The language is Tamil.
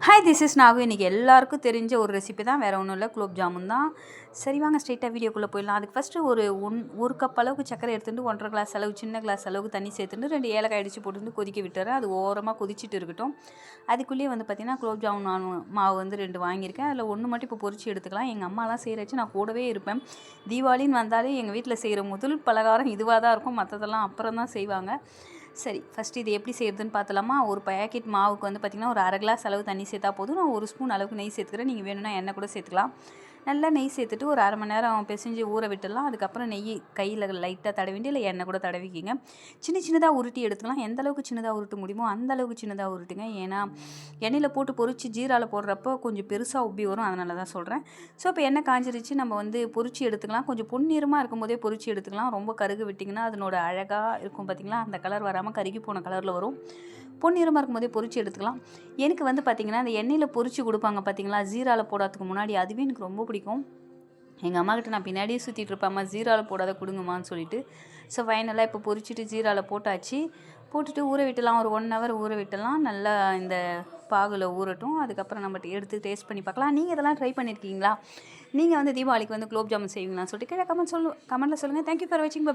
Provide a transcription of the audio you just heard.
Hi this is Nagu. இன்றைக்கி எல்லாருக்கும் தெரிஞ்ச ஒரு ரெசிபி தான், வேறு ஒன்றும் இல்லை, குலோப் ஜாமுன் தான். சரி வாங்க ஸ்ட்ரெயிட்டாக வீடியோக்குள்ளே போயிடலாம். அதுக்கு ஃபஸ்ட்டு ஒரு கப் அளவுக்கு சக்கரை எடுத்துகிட்டு 1.5 கிளாஸ் அளவு சின்ன கிளாஸ் அளவுக்கு தண்ணி சேர்த்துட்டு 2 ஏலக்காய் அடித்து போட்டு கொதிக்க விட்டுறேன். அது ஓரமாக கொதிச்சுட்டு இருக்கட்டும். அதுக்குள்ளேயே பார்த்திங்கன்னா குலோப் ஜாமுன் மாவு 2 வாங்கியிருக்கேன். அதில் 1 மட்டும் இப்போ பொரிச்சு எடுத்துக்கலாம். எங்கள் அம்மாலாம் செய்கிறச்சு நான் கூடவே இருப்பேன். தீபாவளின்னு வந்தாலே எங்கள் வீட்டில் செய்கிற முதல் பலகாரம் இதுவாக தான் இருக்கும். மற்றதெல்லாம் அப்புறம் தான் செய்வாங்க. சரி, ஃபஸ்ட்டு இது எப்படி செய்கிறதுன்னு பார்த்தலாமா. ஒரு பேக்கெட் மாவுக்கு பார்த்திங்கன்னா ஒரு 1/2 கிளாஸ் அளவு தண்ணி சேர்த்தா போதும். நான் 1 ஸ்பூன் அளவுக்கு நெய் சேர்த்துக்கிறேன். நீங்கள் வேணும்னா எண்ணெய் கூட சேர்த்துக்கலாம். நல்லா நெய் சேர்த்துட்டு ஒரு 1/2 மணி நேரம் பிசைஞ்சு ஊற விட்டுடலாம். அதுக்கப்புறம் நெய் கையில் லைட்டாக தடவிட்டு, இல்லை எண்ணெய் கூட தடவிக்கிங்க. சின்னதாக உருட்டி எடுத்துக்கலாம். எந்த அளவுக்கு சின்னதாக உருட்ட முடியுமோ அந்த அளவுக்கு சின்னதாக உருட்டுங்க. ஏன்னா எண்ணெயில் போட்டு பொரிச்சு ஜீராவில் போடுறப்போ கொஞ்சம் பெருசாக உப்பி வரும், அதனால தான் சொல்கிறேன். ஸோ இப்போ எண்ணெய் காஞ்சிருச்சு, நம்ம பொரிச்சு எடுத்துக்கலாம். கொஞ்சம் பொன்னிறமாக இருக்கும்போதே பொரிச்சு எடுத்துக்கலாம். ரொம்ப கருகு விட்டிங்கன்னா அதனோட அழகாக இருக்கும் பார்த்திங்களா, அந்த கலர் வராமல் கருகி போன கலரில் வரும். பொன்னிறமாக இருக்கும்போதே பொரிச்சு எடுத்துக்கலாம். எனக்கு பார்த்திங்கன்னா அந்த எண்ணெயில் பொரிச்சு கொடுப்பாங்க பார்த்திங்களா, ஜீராவில் போடாததுக்கு முன்னாடி, அதுவே எனக்கு ரொம்ப பிடிக்கும். எங்கள் அம்மாக்கிட்ட நான் பின்னாடியே சுற்றிட்டு இருப்பேம்மா, ஜீராவில் போடாத கொடுங்கம்மான்னு சொல்லிட்டு. ஸோ ஃபைனலாக இப்போ பொரிச்சிட்டு ஜீராவில் போட்டாச்சு. போட்டுட்டு ஊற விட்டுலாம், ஒரு 1 ஹவர் ஊற விட்டுலாம். நல்லா இந்த பாகுல ஊறட்டும். அதுக்கப்புறம் நம்ம எடுத்து டேஸ்ட் பண்ணி பார்க்கலாம். நீங்கள் இதெல்லாம் ட்ரை பண்ணியிருக்கீங்களா? நீங்கள் தீபாவளிக்கு குலோப் ஜாமுன் செய்வீங்களான்னு சொல்லிட்டு கீழே கமெண்ட்டில் சொல்லுங்கள். தேங்க்யூ ஃபார் வாட்சிங். பை.